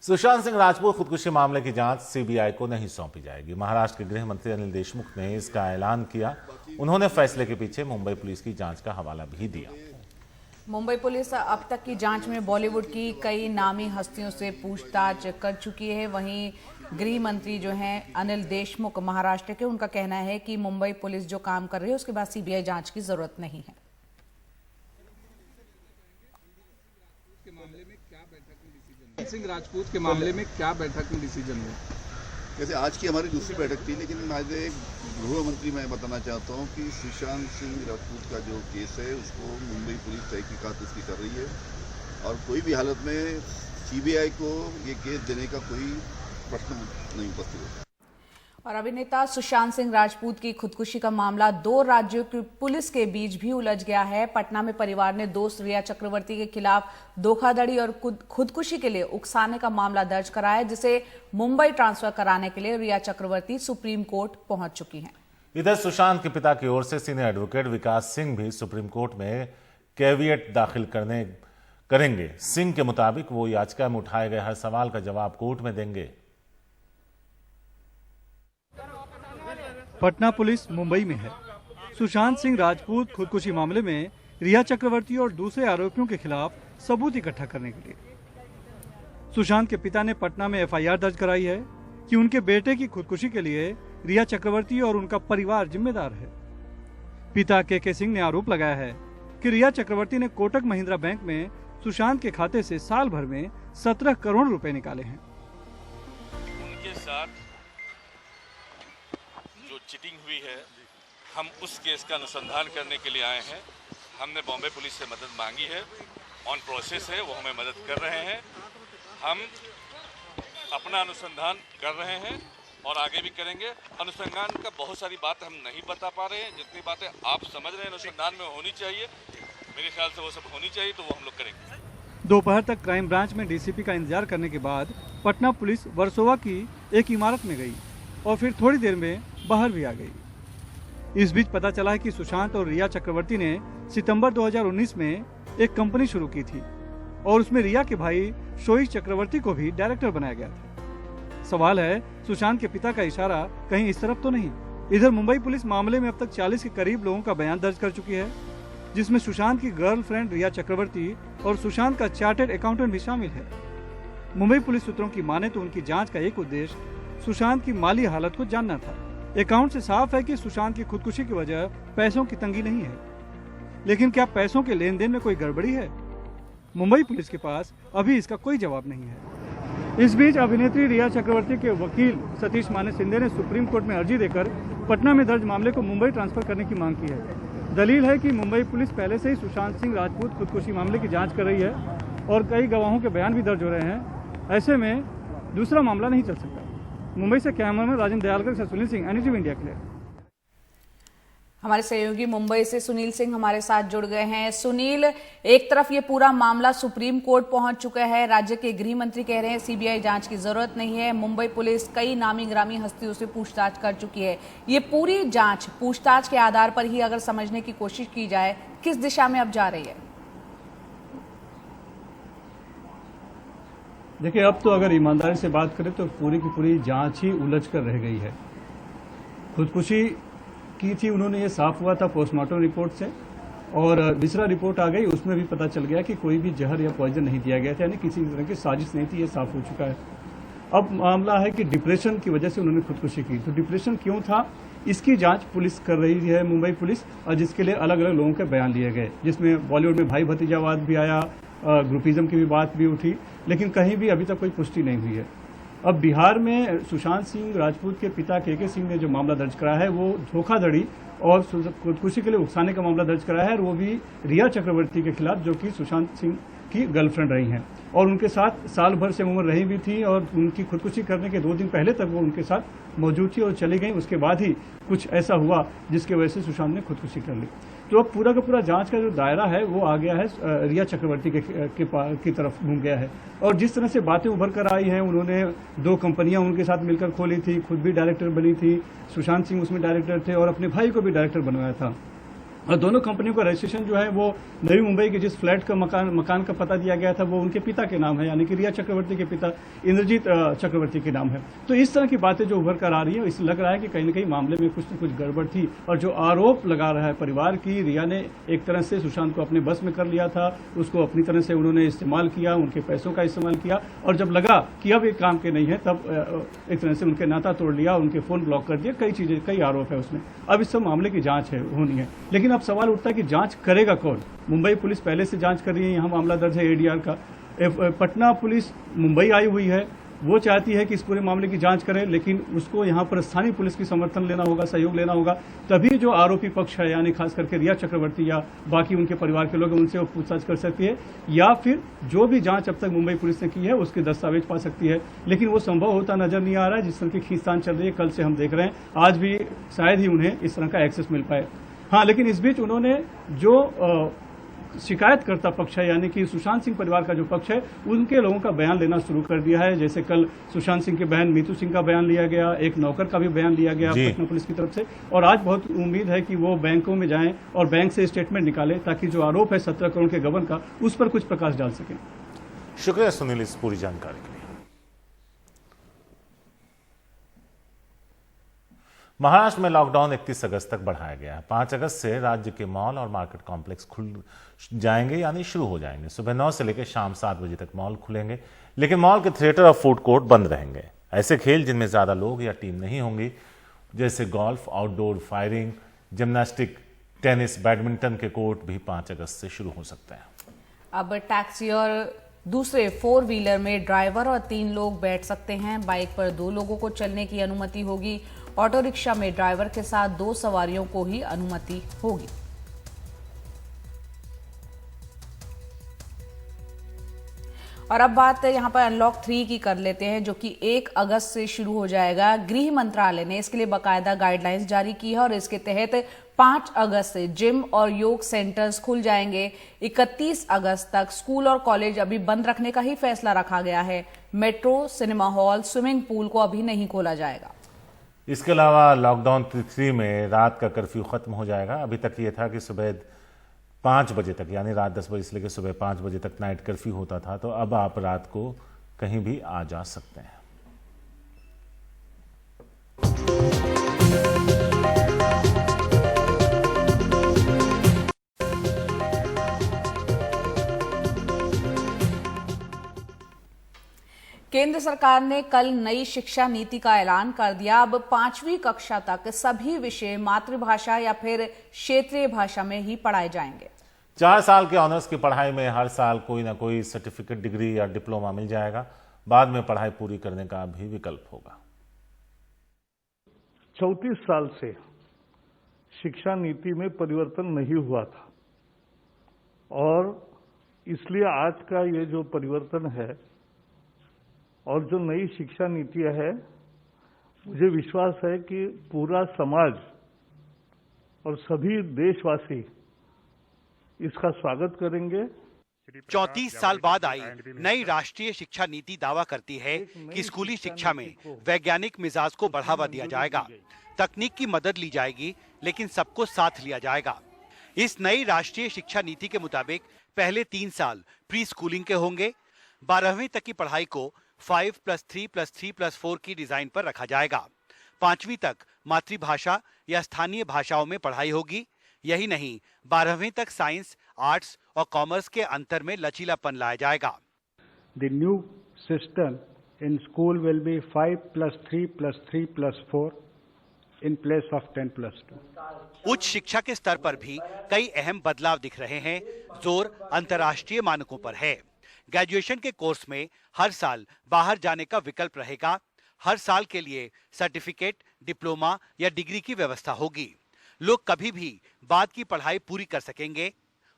सुशांत सिंह राजपूत खुदकुशी मामले की जांच सीबीआई को नहीं सौंपी जाएगी। महाराष्ट्र के गृह मंत्री अनिल देशमुख ने इसका ऐलान किया। उन्होंने फैसले के पीछे मुंबई पुलिस की जांच का हवाला भी दिया। मुंबई पुलिस अब तक की जांच में बॉलीवुड की कई नामी हस्तियों से पूछताछ कर चुकी है। वहीं गृह मंत्री जो हैं अनिल देशमुख महाराष्ट्र के, उनका कहना है कि मुंबई पुलिस जो काम कर रही है उसके बाद सीबीआई जांच की जरूरत नहीं है। सिंह राजपूत के मामले में क्या बैठक में डिसीजन हुआ? जैसे आज की हमारी दूसरी बैठक थी, लेकिन आज एक गृह मंत्री मैं बताना चाहता हूं कि सुशांत सिंह राजपूत का जो केस है उसको मुंबई पुलिस तहकीकात उसकी कर रही है और कोई भी हालत में सीबीआई को ये केस देने का कोई प्रश्न नहीं उपस्थित होता। और अभिनेता सुशांत सिंह राजपूत की खुदकुशी का मामला दो राज्यों की पुलिस के बीच भी उलझ गया है। पटना में परिवार ने दोस्त रिया चक्रवर्ती के खिलाफ धोखाधड़ी और खुदकुशी के लिए उकसाने का मामला दर्ज कराया है, जिसे मुंबई ट्रांसफर कराने के लिए रिया चक्रवर्ती सुप्रीम कोर्ट पहुंच चुकी हैं। इधर सुशांत के पिता की ओर से सीनियर एडवोकेट विकास सिंह भी सुप्रीम कोर्ट में कैविएट दाखिल करेंगे। सिंह के मुताबिक वो याचिका में उठाए गए हर सवाल का जवाब कोर्ट में देंगे। पटना पुलिस मुंबई में है। सुशांत सिंह राजपूत खुदकुशी मामले में रिया चक्रवर्ती और दूसरे आरोपियों के खिलाफ सबूत इकट्ठा करने के लिए सुशांत के पिता ने पटना में एफआईआर दर्ज कराई है कि उनके बेटे की खुदकुशी के लिए रिया चक्रवर्ती और उनका परिवार जिम्मेदार है। पिता के सिंह ने आरोप लगाया है कि रिया चक्रवर्ती ने कोटक महिंद्रा बैंक में सुशांत के खाते से साल भर में 17 करोड़ रुपए निकाले हैं। उनके साथ जो चीटिंग हुई है, हम उस केस का अनुसंधान करने के लिए आए हैं। हमने बॉम्बे पुलिस से मदद मांगी है, ऑन प्रोसेस है, वो हमें मदद कर रहे हैं। हम अपना अनुसंधान कर रहे हैं और आगे भी करेंगे। अनुसंधान का बहुत सारी बात हम नहीं बता पा रहे हैं, जितनी बातें आप समझ रहे हैं अनुसंधान में होनी चाहिए, मेरे ख्याल से वो सब होनी चाहिए, तो वो हम लोग करेंगे। दोपहर तक क्राइम ब्रांच में डीसीपी का इंतजार करने के बाद पटना पुलिस वर्सोवा की एक इमारत में गई और फिर थोड़ी देर में बाहर भी आ गई। इस बीच पता चला है कि सुशांत और रिया चक्रवर्ती ने सितंबर 2019 में एक कंपनी शुरू की थी और उसमें रिया के भाई शोइक चक्रवर्ती को भी डायरेक्टर बनाया गया था। सवाल है, सुशांत के पिता का इशारा कहीं इस तरफ तो नहीं? इधर मुंबई पुलिस मामले में अब तक 40 के करीब लोगों का बयान दर्ज कर चुकी है, जिसमें सुशांत की गर्लफ्रेंड रिया चक्रवर्ती और सुशांत का चार्टर्ड अकाउंटेंट भी शामिल है। मुंबई पुलिस सूत्रों की माने तो उनकी जांच का एक उद्देश्य सुशांत की माली हालत को जानना था। अकाउंट से साफ है कि सुशांत की खुदकुशी की वजह पैसों की तंगी नहीं है, लेकिन क्या पैसों के लेन देन में कोई गड़बड़ी है? मुंबई पुलिस के पास अभी इसका कोई जवाब नहीं है। इस बीच अभिनेत्री रिया चक्रवर्ती के वकील सतीश माने शिंदे ने सुप्रीम कोर्ट में अर्जी देकर पटना में दर्ज मामले को मुंबई ट्रांसफर करने की मांग की है। दलील है कि मुंबई पुलिस पहले से ही सुशांत सिंह राजपूत खुदकुशी मामले की जाँच कर रही है और कई गवाहों के बयान भी दर्ज हो रहे हैं। ऐसे में दूसरा मामला नहीं चल सकता। मुंबई से कैमरामैन राजेंद्र दयालकर से सुनील सिंह, एनडीटीवी इंडिया के लिए। हमारे सहयोगी मुंबई से सुनील सिंह हमारे साथ जुड़ गए हैं। सुनील, एक तरफ ये पूरा मामला सुप्रीम कोर्ट पहुंच चुका है, राज्य के गृह मंत्री कह रहे हैं सीबीआई जांच की जरूरत नहीं है, मुंबई पुलिस कई नामी ग्रामी हस्तियों से पूछताछ कर चुकी है। ये पूरी जांच पूछताछ के आधार पर ही अगर समझने की कोशिश की जाए, किस दिशा में अब जा रही है? देखिए, अब तो अगर ईमानदारी से बात करें तो पूरी की पूरी जांच ही उलझ कर रह गई है। खुदकुशी की थी उन्होंने, ये साफ हुआ था पोस्टमार्टम रिपोर्ट से, और दूसरा रिपोर्ट आ गई, उसमें भी पता चल गया कि कोई भी जहर या पॉइजन नहीं दिया गया था, यानी किसी तरह की साजिश नहीं थी, ये साफ हो चुका है। अब मामला है कि डिप्रेशन की वजह से उन्होंने खुदकुशी की, तो डिप्रेशन क्यों था इसकी जांच पुलिस कर रही है, मुंबई पुलिस, और जिसके लिए अलग अलग लोगों के बयान लिए गए, जिसमें बॉलीवुड में भाई भतीजावाद भी आया, ग्रुपिज्म की भी बात भी उठी, लेकिन कहीं भी अभी तक कोई पुष्टि नहीं हुई है। अब बिहार में सुशांत सिंह राजपूत के पिता के सिंह ने जो मामला दर्ज कराया है वो धोखाधड़ी और खुदकुशी के लिए उकसाने का मामला दर्ज कराया है, और वो भी रिया चक्रवर्ती के खिलाफ, जो कि सुशांत सिंह की गर्लफ्रेंड रही हैं और उनके साथ साल भर से उम्र रही भी थी, और उनकी खुदकुशी करने के 2 दिन पहले तक वो उनके साथ मौजूद थी और चली गई। उसके बाद ही कुछ ऐसा हुआ जिसकी वजह से सुशांत ने खुदकुशी कर ली। तो अब पूरा का पूरा जांच का जो दायरा है वो आ गया है रिया चक्रवर्ती की तरफ घूम गया है, और जिस तरह से बातें उभर कर आई हैं, उन्होंने 2 कंपनियां उनके साथ मिलकर खोली थी, खुद भी डायरेक्टर बनी थी, सुशांत सिंह उसमें डायरेक्टर थे और अपने भाई को भी डायरेक्टर बनवाया था। और दोनों कंपनियों का रजिस्ट्रेशन जो है वो नवी मुंबई के जिस फ्लैट का मकान का पता दिया गया था वो उनके पिता के नाम है, यानी कि रिया चक्रवर्ती के पिता इंद्रजीत चक्रवर्ती के नाम है। तो इस तरह की बातें जो उभर कर आ रही है, इससे लग रहा है कि कहीं न कहीं मामले में कुछ न कुछ गड़बड़ थी। और जो आरोप लगा रहा है परिवार की, रिया ने एक तरह से सुशांत को अपने बस में कर लिया था, उसको अपनी तरह से उन्होंने इस्तेमाल किया, उनके पैसों का इस्तेमाल किया, और जब लगा कि अब ये काम के नहीं है तब एक तरह से उनके नाता तोड़ लिया, उनके फोन ब्लॉक कर दिया, कई आरोप है उसमें। अब इस सब मामले की जांच होनी है, लेकिन अब सवाल उठता है कि जांच करेगा कौन। मुंबई पुलिस पहले से जांच कर रही है, यहाँ मामला दर्ज है एडीआर का। पटना पुलिस मुंबई आई हुई है, वो चाहती है कि इस पूरे मामले की जांच करें, लेकिन उसको यहाँ पर स्थानीय पुलिस की समर्थन लेना होगा, सहयोग लेना होगा, तभी जो आरोपी पक्ष है यानी खास करके रिया चक्रवर्ती या बाकी उनके परिवार के लोग उनसे वो पूछताछ कर सकती है, या फिर जो भी जांच अब तक मुंबई पुलिस ने की है उसके दस्तावेज पा सकती है। लेकिन वो संभव होता नजर नहीं आ रहा है। जिस तरह की खींचतान चल रही है, कल से हम देख रहे हैं, आज भी शायद ही उन्हें इस तरह का एक्सेस मिल पाए। हाँ, लेकिन इस बीच उन्होंने जो शिकायतकर्ता पक्ष है यानी कि सुशांत सिंह परिवार का जो पक्ष है, उनके लोगों का बयान लेना शुरू कर दिया है। जैसे कल सुशांत सिंह के बहन मीतू सिंह का बयान लिया गया, एक नौकर का भी बयान लिया गया पटना पुलिस की तरफ से, और आज बहुत उम्मीद है कि वो बैंकों में जाएं और बैंक से स्टेटमेंट निकालें ताकि जो आरोप है 17 करोड़ के गबन का, उस पर कुछ प्रकाश डाल सकें। शुक्रिया सुनील इस पूरी जानकारी के लिए। महाराष्ट्र में लॉकडाउन 31 अगस्त तक बढ़ाया गया है। 5 अगस्त से राज्य के मॉल और मार्केट कॉम्प्लेक्स खुल जाएंगे यानी शुरू हो जाएंगे। सुबह 9 से लेकर शाम 7 बजे तक मॉल खुलेंगे, लेकिन मॉल के थिएटर और फूड कोर्ट बंद रहेंगे। ऐसे खेल जिनमें ज्यादा लोग या टीम नहीं होंगी, जैसे golf, outdoor firing, gymnastic, tennis, badminton के कोर्ट भी 5 अगस्त से शुरू हो सकते हैं। अब टैक्सी और दूसरे 4 व्हीलर में ड्राइवर और 3 लोग बैठ सकते हैं। बाइक पर 2 लोगों को चलने की अनुमति होगी। ऑटो रिक्शा में ड्राइवर के साथ 2 सवारियों को ही अनुमति होगी। और अब बात यहां पर अनलॉक 3 की कर लेते हैं, जो कि 1 अगस्त से शुरू हो जाएगा। गृह मंत्रालय ने इसके लिए बाकायदा गाइडलाइंस जारी की है और इसके तहत 5 अगस्त से जिम और योग सेंटर्स खुल जाएंगे। 31 अगस्त तक स्कूल और कॉलेज अभी बंद रखने का ही फैसला रखा गया है। Metro, cinema hall, swimming pool को अभी नहीं खोला जाएगा। इसके अलावा लॉकडाउन 3 में रात का कर्फ्यू खत्म हो जाएगा। अभी तक ये था कि सुबह 5 बजे तक यानी रात 10 बजे से लेकर सुबह 5 बजे तक नाइट कर्फ्यू होता था, तो अब आप रात को कहीं भी आ जा सकते हैं। केंद्र सरकार ने कल नई शिक्षा नीति का ऐलान कर दिया। अब 5वीं कक्षा तक सभी विषय मातृभाषा या फिर क्षेत्रीय भाषा में ही पढ़ाए जाएंगे। 4 साल के ऑनर्स की पढ़ाई में हर साल कोई ना कोई सर्टिफिकेट, डिग्री या डिप्लोमा मिल जाएगा। बाद में पढ़ाई पूरी करने का भी विकल्प होगा। 34 साल से शिक्षा नीति में परिवर्तन नहीं हुआ था और इसलिए आज का ये जो परिवर्तन है और जो नई शिक्षा नीति है, मुझे विश्वास है कि पूरा समाज और सभी देशवासी इसका स्वागत करेंगे। 34 साल बाद आई नई राष्ट्रीय शिक्षा नीति दावा करती है कि स्कूली शिक्षा में वैज्ञानिक मिजाज को बढ़ावा दिया जाएगा, तकनीक की मदद ली जाएगी, लेकिन सबको साथ लिया जाएगा। इस नई राष्ट्रीय शिक्षा नीति के मुताबिक पहले 3 साल प्री स्कूलिंग के होंगे। 12वीं तक की पढ़ाई को 5+3+3+4 की डिजाइन पर रखा जाएगा। 5वीं तक मातृभाषा या स्थानीय भाषाओं में पढ़ाई होगी। यही नहीं, 12वीं तक साइंस, आर्ट्स और कॉमर्स के अंतर में लचीलापन लाया जाएगा। The new system in school will be 5+3+3+4 in place of 10+2. उच्च शिक्षा के स्तर पर भी कई अहम बदलाव दिख रहे हैं। जोर अंतर्राष्ट्रीय मानकों पर है। ग्रेजुएशन के कोर्स में हर साल बाहर जाने का विकल्प रहेगा। हर साल के लिए सर्टिफिकेट, डिप्लोमा या डिग्री की व्यवस्था होगी। लोग कभी भी बाद की पढ़ाई पूरी कर सकेंगे।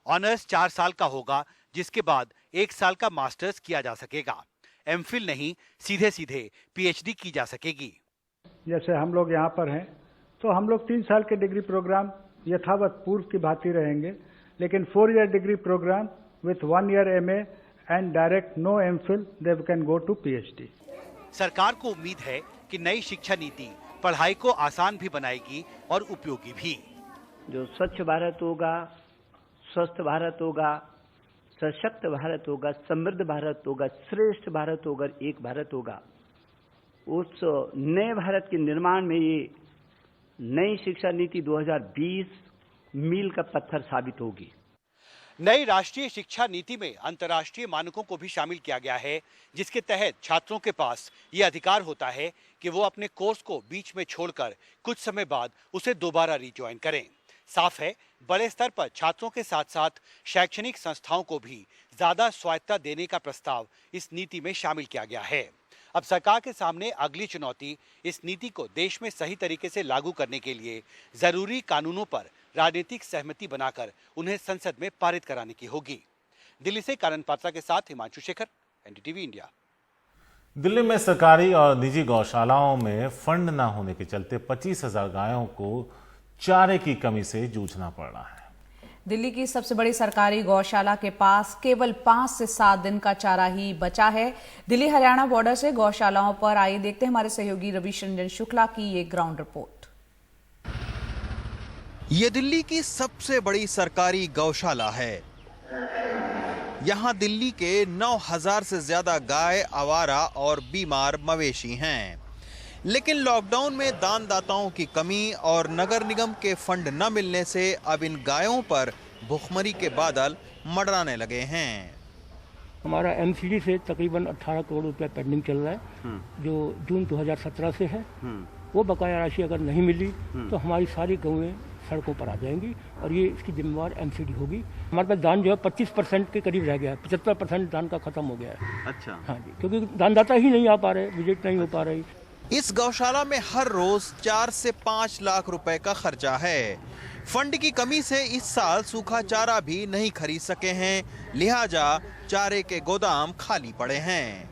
ऑनर्स 4 साल का होगा, जिसके बाद 1 साल का मास्टर्स किया जा सकेगा। एमफिल नहीं, सीधे सीधे पीएचडी की जा सकेगी। जैसे हम लोग यहाँ पर हैं तो हम लोग 3 साल के डिग्री प्रोग्राम यथावत पूर्व की भांति रहेंगे, लेकिन 4 year degree programme with 1 year MA and direct no MPhil, they can go to PhD. सरकार को उम्मीद है कि नई शिक्षा नीति पढ़ाई को आसान भी बनाएगी और उपयोगी भी। जो स्वच्छ भारत होगा, स्वस्थ भारत होगा, सशक्त भारत होगा, समृद्ध भारत होगा, श्रेष्ठ भारत होगा, एक भारत होगा, उस नए भारत के निर्माण में ये नई शिक्षा नीति 2020 मील का पत्थर साबित होगी। नई राष्ट्रीय शिक्षा नीति में अंतर्राष्ट्रीय मानकों को भी शामिल किया गया है, जिसके तहत छात्रों के पास ये अधिकार होता है कि वो अपने कोर्स को बीच में छोड़कर कुछ समय बाद उसे दोबारा रिज्वाइन करें। साफ है, बड़े स्तर पर छात्रों के साथ साथ शैक्षणिक संस्थाओं को भी ज्यादा स्वायत्तता देने का प्रस्ताव इस नीति में शामिल किया गया है। अब सरकार के सामने अगली चुनौती इस नीति को देश में सही तरीके से लागू करने के लिए जरूरी कानूनों पर राजनीतिक सहमति बनाकर उन्हें संसद में पारित कराने की होगी। दिल्ली से करण पात्रा के साथ हिमांशु शेखर, एनडीटीवी इंडिया। दिल्ली में सरकारी और निजी गौशालाओं में फंड न होने के चलते 25,000 गायों को चारे की कमी से जूझना पड़ रहा है। दिल्ली की सबसे बड़ी सरकारी गौशाला के पास केवल 5 से 7 दिन का चारा ही बचा है। दिल्ली हरियाणा बॉर्डर से गौशालाओं पर आइए देखते हैं हमारे सहयोगी रवीश रंजन शुक्ला की ये ग्राउंड रिपोर्ट। ये दिल्ली की सबसे बड़ी सरकारी गौशाला है। यहाँ दिल्ली के 9,000 से ज्यादा गाय, आवारा और बीमार मवेशी हैं। लेकिन लॉकडाउन में दानदाताओं की कमी और नगर निगम के फंड न मिलने से अब इन गायों पर भुखमरी के बादल मंडराने लगे हैं। हमारा एमसीडी से तकरीबन 18 करोड़ रुपया पेंडिंग चल रहा है, जो जून 2017 से है। वो बकाया राशि अगर नहीं मिली तो हमारी सारी गौएं सड़कों पर आ जाएंगी और ये इसकी जिम्मेवार एमसीडी होगी। हमारे पास दान जो है 25% के करीब रह गया है, 75% दान का खत्म हो गया है। अच्छा। हाँ जी, क्योंकि दानदाता ही नहीं आ पा रहे, विजिट नहीं हो पा रही। इस गौशाला में हर रोज 4 से 5 लाख रुपए का खर्चा है। फंड की कमी से इस साल सूखा चारा भी नहीं खरीद सके हैं, लिहाजा चारे के गोदाम खाली पड़े हैं।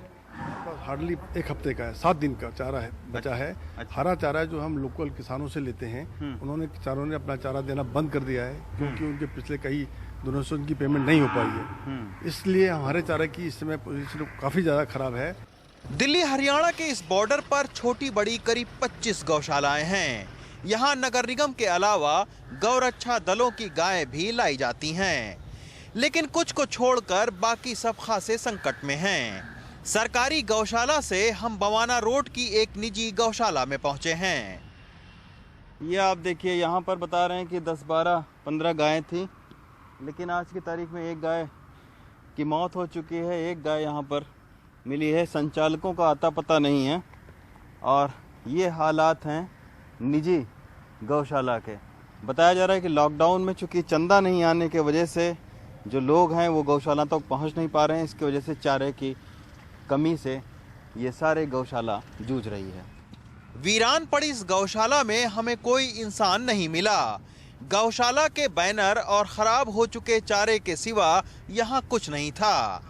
हार्डली 1 हफ्ते का है, 7 दिन का चारा है बचा है। हरा चारा जो हम लोकल किसानों से लेते हैं, उन्होंने किसानों ने अपना चारा देना बंद कर दिया है, क्योंकि उनके पिछले कई दिनों से उनकी पेमेंट नहीं हो पाई है। इसलिए हमारे चारे की इस समय पोजीशन काफी ज्यादा खराब है। दिल्ली हरियाणा के इस बॉर्डर पर छोटी बड़ी करीब 25 गौशालाएं हैं। यहाँ नगर निगम के अलावा गौरक्षा दलों की गायें भी लाई जाती हैं, लेकिन कुछ को छोड़कर बाकी सब खासे संकट में हैं। सरकारी गौशाला से हम बवाना रोड की एक निजी गौशाला में पहुंचे हैं। ये आप देखिए, यहाँ पर बता रहे हैं कि 10, 12, 15 गायें थी, लेकिन आज की तारीख में एक गाय की मौत हो चुकी है। एक गाय यहाँ पर मिली है, संचालकों का आता पता नहीं है। और ये हालात हैं निजी गौशाला के। बताया जा रहा है कि लॉकडाउन में चूँकि चंदा नहीं आने की वजह से जो लोग हैं वो गौशाला तक पहुँच नहीं पा रहे हैं। इसकी वजह से चारे की कमी से ये सारे गौशाला जूझ रही है। वीरान पड़ी इस गौशाला में हमें कोई इंसान नहीं मिला। गौशाला के बैनर और खराब हो चुके चारे के सिवा यहाँ कुछ नहीं था।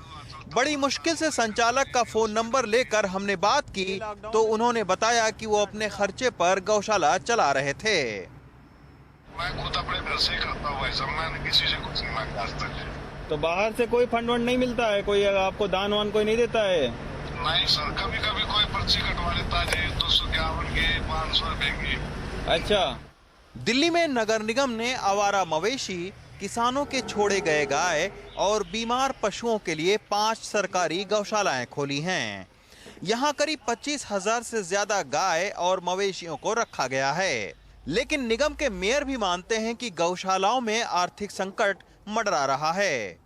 बड़ी मुश्किल से संचालक का फोन नंबर लेकर हमने बात की तो उन्होंने बताया कि वो अपने खर्चे पर गौशाला चला रहे थे। मैं खुद अपने घर से करता हूँ, ऐसा मैंने किसी से कुछ नहीं मांगा आज तक। तो बाहर से कोई फंड वंड नहीं मिलता है? कोई आपको दान वान कोई नहीं देता है? नहीं सर, कभी कभी कोई पर्ची कटवा लेता है 251 की, 500 रुपए की। अच्छा। दिल्ली में नगर निगम ने आवारा मवेशी, किसानों के छोड़े गए गाय और बीमार पशुओं के लिए 5 सरकारी गौशालाएं खोली हैं। यहाँ करीब 25,000 से ज्यादा गाय और मवेशियों को रखा गया है। लेकिन निगम के मेयर भी मानते हैं कि गौशालाओं में आर्थिक संकट मंडरा रहा है।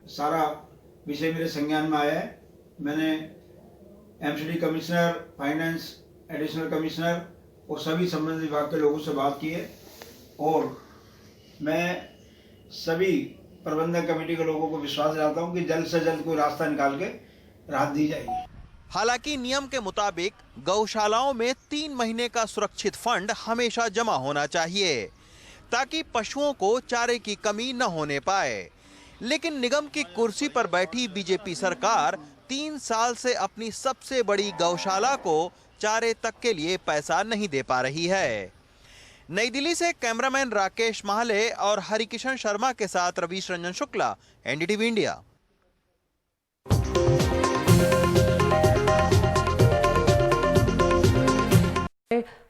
सारा विषय मेरे संज्ञान में आया है। मैंने MCD commissioner, finance additional commissioner और सभी संबंधित विभाग के लोगों से बात की है और मैं सभी प्रबंधन कमेटी के लोगों को विश्वास दिलाता हूं कि जल्द से जल्द कोई रास्ता निकाल के राहत दी जाएगी। हालांकि नियम के मुताबिक गौशालाओं में 3 महीने का सुरक्षित फंड हमेशा जमा होना चाहिए ताकि पशुओं को चारे की कमी न होने पाए। लेकिन निगम की कुर्सी पर बैठी बीजेपी सरकार 3 साल से अपनी सबसे बड़ी गौशाला को चारे तक के लिए पैसा नहीं दे पा रही है। नई दिल्ली से कैमरामैन राकेश महाले और हरिकिशन शर्मा के साथ रवीश रंजन शुक्ला, एनडीटीवी इंडिया।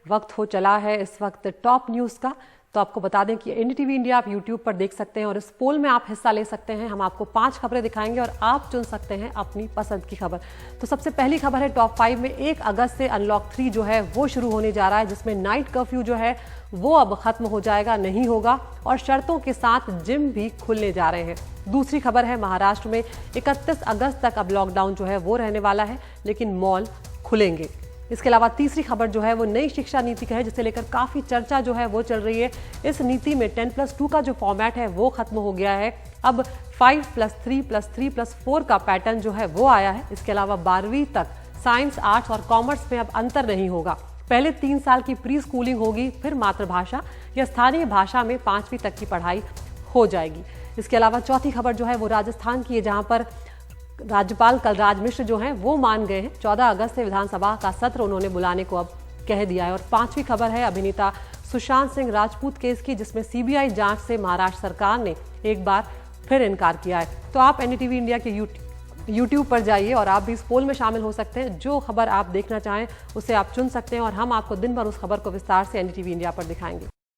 वक्त हो चला है इस वक्त टॉप न्यूज का, तो आपको बता दें कि एनडीटीवी इंडिया आप यूट्यूब पर देख सकते हैं और इस पोल में आप हिस्सा ले सकते हैं। हम आपको 5 खबरें दिखाएंगे और आप चुन सकते हैं अपनी पसंद की खबर। तो सबसे पहली खबर है टॉप 5 में 1 अगस्त से अनलॉक 3 जो है वो शुरू होने जा रहा है, जिसमें नाइट कर्फ्यू जो है वो अब खत्म हो जाएगा, नहीं होगा, और शर्तों के साथ जिम भी खुलने जा रहे हैं। दूसरी खबर है महाराष्ट्र में 31 अगस्त तक अब लॉकडाउन जो है वो रहने वाला है, लेकिन मॉल खुलेंगे। इसके अलावा तीसरी खबर जो है वो नई शिक्षा नीति का है, जिसे लेकर काफी चर्चा जो है वो चल रही है। इस नीति में 10+2 का जो फॉर्मेट है वो खत्म हो गया है, अब 5+3+3+4 का पैटर्न जो है वो आया है। इसके अलावा 12वीं तक साइंस, आर्ट्स और कॉमर्स में अब अंतर नहीं होगा। पहले 3 साल की प्री स्कूलिंग होगी, फिर मातृभाषा या स्थानीय भाषा में 5वीं तक की पढ़ाई हो जाएगी। इसके अलावा चौथी खबर जो है वो राजस्थान की है, जहां पर राज्यपाल कलराज मिश्र जो हैं वो मान गए हैं। 14 अगस्त से विधानसभा का सत्र उन्होंने बुलाने को अब कह दिया है। और 5वीं खबर है अभिनेता सुशांत सिंह राजपूत केस की, जिसमें सीबीआई जांच से महाराष्ट्र सरकार ने एक बार फिर इनकार किया है। तो आप एनडीटीवी इंडिया के यूट्यूब पर जाइए और आप भी इस पोल में शामिल हो सकते हैं। जो खबर आप देखना चाहें उसे आप चुन सकते हैं और हम आपको दिन भर उस खबर को विस्तार से एनडीटीवी इंडिया पर दिखाएंगे।